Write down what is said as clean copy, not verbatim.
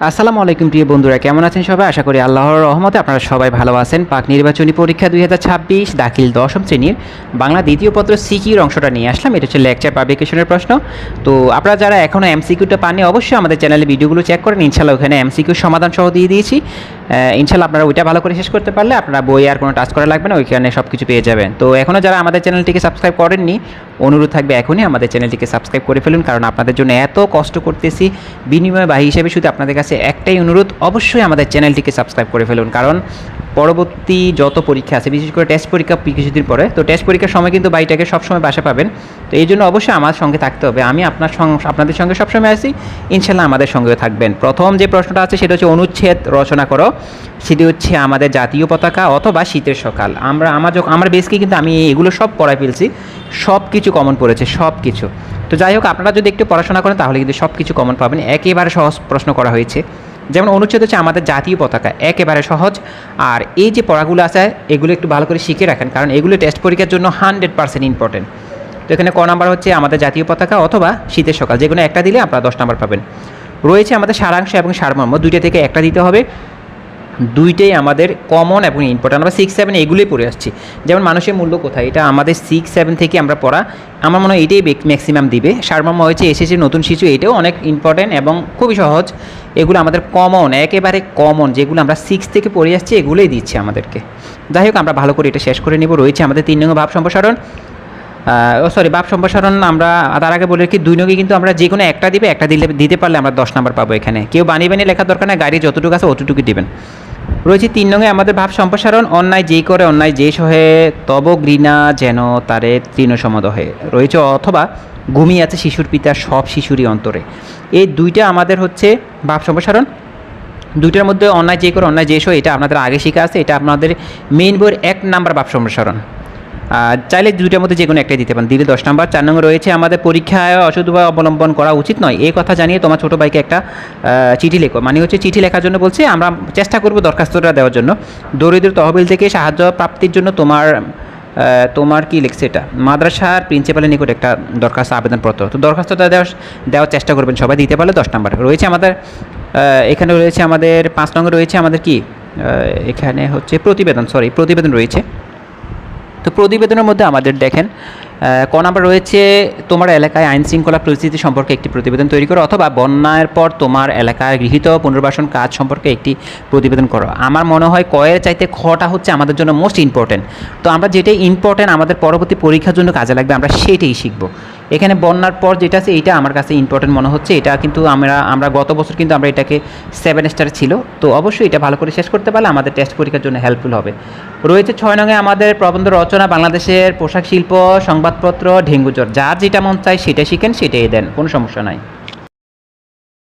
আসসালামু আলাইকুম প্রিয় বন্ধুরা, কেমন আছেন সবাই? আশা করি আল্লাহর রহমতে আপনারা সবাই ভালো আছেন। পাক নির্বাচনী পরীক্ষা 2026 দাখিল দশম শ্রেণীর বাংলা দ্বিতীয় পত্র সিকিউর অংশটা নিয়ে আসলাম। এটা হচ্ছে লেকচার পাবলিকেশনের প্রশ্ন। তো আপনারা যারা এখনও এমসিকিউটা পাননি অবশ্যই আমাদের চ্যানেলে ভিডিওগুলো চেক করেন। ইনশাল্লাহ ওখানে এমসিকিউ সমাধান সহ দিয়ে দিয়েছি। ইনশাল্লাহ আপনারা ওইটা ভালো করে শেষ করতে পারলে আপনারা বই আর কোনো টাচ করা লাগবে না, ওইখানে সব কিছু পেয়ে যাবেন। তো এখনও যারা আমাদের চ্যানেলটিকে সাবস্ক্রাইব করেননি, অনুরোধ থাকবে এখনই আমাদের চ্যানেলটিকে সাবস্ক্রাইব করে ফেলুন, কারণ আপনাদের জন্য এত কষ্ট করতেছি। বিনিময় বাহী হিসেবে শুধু আপনাদের কাছে একটাই অনুরোধ, অবশ্যই আমাদের চ্যানেলটিকে সাবস্ক্রাইব করে ফেলুন, কারণ পরবর্তী যত পরীক্ষা আছে, বিশেষ করে টেস্ট পরীক্ষা কিছুদিন পরে, তো টেস্ট পরীক্ষার সময় কিন্তু বাইটাকে সবসময় বাসা পাবেন। তো এই জন্য অবশ্যই আমার সঙ্গে থাকতে হবে। আমি আপনাদের সঙ্গে সবসময় আছি, ইনশাল্লাহ আমাদের সঙ্গেও থাকবেন। প্রথম যে প্রশ্নটা আছে সেটা হচ্ছে অনুচ্ছেদ রচনা করো। সেটি হচ্ছে আমাদের জাতীয় পতাকা অথবা শীতের সকাল। আমার বেসকে কিন্তু আমি এগুলো সব পড়ায় ফেলছি, সব কিছু কমন পড়েছে, সব কিছু। তো যাই হোক, আপনারা যদি একটু পড়াশোনা করেন তাহলে কিন্তু সব কিছু কমন পাবেন। একেবারে সহজ প্রশ্ন করা হয়েছে। যেমন অনুচ্ছেদ হচ্ছে আমাদের জাতীয় পতাকা, একেবারে সহজ। আর এই যে পড়াগুলো আছে এগুলো একটু ভালো করে শিখে রাখেন, কারণ এগুলো টেস্ট পরীক্ষার জন্য 100% ইম্পর্টেন্ট। তো এখানে ক নাম্বার হচ্ছে আমাদের জাতীয় পতাকা অথবা শীতের সকাল, যে কোনো একটা দিলে আপনারা 10 নাম্বার পাবেন। রয়েছে আমাদের সারাংশ এবং সারমর্ম, দুইটা থেকে একটা দিতে হবে। দুইটাই আমাদের কমন এবং ইম্পর্টেন্ট। আমরা 6-7 এগুলোই পড়ে আসছি। যেমন মানুষের মূল্য কোথায়, এটা আমাদের 6-7 থেকে আমরা পড়া, আমার মনে হয় এটাই ম্যাক্সিমাম দিবে। সারমর্ম হয়েছে এসেছে নতুন শিশু, এটাও অনেক ইম্পর্টেন্ট এবং খুবই সহজ। এগুলো আমাদের কমন, একেবারে কমন, যেগুলো আমরা 6 থেকে পড়ে আসছি এগুলোই দিচ্ছে আমাদেরকে। যাই হোক, আমরা ভালো করে এটা শেষ করে নেব। রয়েছে আমাদের 3 নং ভাব সম্প্রসারণ, ভাব সম্প্রসারণ। আমরা তার আগে বলে রাখি 2 নঙ্গে কিন্তু আমরা যে কোনো একটা দিবে, একটা দিতে পারলে আমরা 10 নাম্বার পাবো। এখানে কেউ বানিয়ে লেখার দরকার নেই, গাড়ি যতটুকু আছে অতটুকু দিবেন। রয়েছে 3 নঙ্গে আমাদের ভাব সম্প্রসারণ, অন্যায় যেই করে অন্যায় যে সহে তব ঘৃণা যেন তারে তৃণসমদহে। রয়েছে অথবা ঘুমিয়ে আছে শিশুর পিতা সব শিশুরই অন্তরে। এই দুইটা আমাদের হচ্ছে ভাব সম্প্রসারণ। দুইটার মধ্যে অন্যায় যে করে অন্যায় যে সহে, এটা আপনাদের আগে শেখা আছে, এটা আপনাদের মেইন বইয়ের 1 নাম্বার ভাব সম্প্রসারণ। চাইলে দুইটার মধ্যে যে কোনো একটাই দিতে পারেন, দিলে 10 নাম্বার। 4 নম্বর রয়েছে আমাদের পরীক্ষায় অসৎ উপায় অবলম্বন করা উচিত নয়, এই কথা জানিয়ে তোমার ছোটো ভাইকে একটা চিঠি লেখো। মানে হচ্ছে চিঠি লেখার জন্য বলছে, আমরা চেষ্টা করব দরখাস্তটা দেওয়ার জন্য। দরিদ্র তহবিল থেকে সাহায্য প্রাপ্তির জন্য তোমার কি লিখছে, এটা মাদ্রাসার প্রিন্সিপালের নিকট একটা দরখাস্ত আবেদনপত্র। তো দরখাস্তটা দেওয়ার চেষ্টা করবেন সবাই, দিতে পারলে 10 নাম্বার। রয়েছে আমাদের এখানে রয়েছে আমাদের 5 নম্বর রয়েছে আমাদের কি, এখানে হচ্ছে প্রতিবেদন রয়েছে। তো প্রতিবেদনের মধ্যে আমাদের দেখেন ক নাম্বার রয়েছে, তোমার এলাকায় আইন শৃঙ্খলা পরিস্থিতি সম্পর্কে একটি প্রতিবেদন তৈরি করো, অথবা বন্যার পর তোমার এলাকায় গৃহীত পুনর্বাসন কাজ সম্পর্কে একটি প্রতিবেদন করো। আমার মনে হয় কয়ের চাইতে খটা হচ্ছে আমাদের জন্য মোস্ট ইম্পর্টেন্ট। তো আমরা যেটাই ইম্পর্টেন্ট আমাদের পরবর্তী পরীক্ষার জন্য কাজে লাগবে, আমরা সেটাই শিখব। এখানে বন্যার পর যেটা আছে এইটা আমার কাছে ইম্পর্টেন্ট মনে হচ্ছে। এটা কিন্তু আমরা গত বছর কিন্তু আমরা এটাকে 7 স্টার ছিল। তো অবশ্যই এটা ভালো করে শেষ করতে পারলে আমাদের টেস্ট পরীক্ষার জন্য হেল্পফুল হবে। রয়েছে 6 নঙ্গে আমাদের প্রবন্ধ রচনা, বাংলাদেশের পোশাক শিল্প, সংবাদপত্র, ডেঙ্গু জ্বর। যার যেটা মন চায় সেটা শিখেন, সেটাই দেন, কোনো সমস্যা নাই।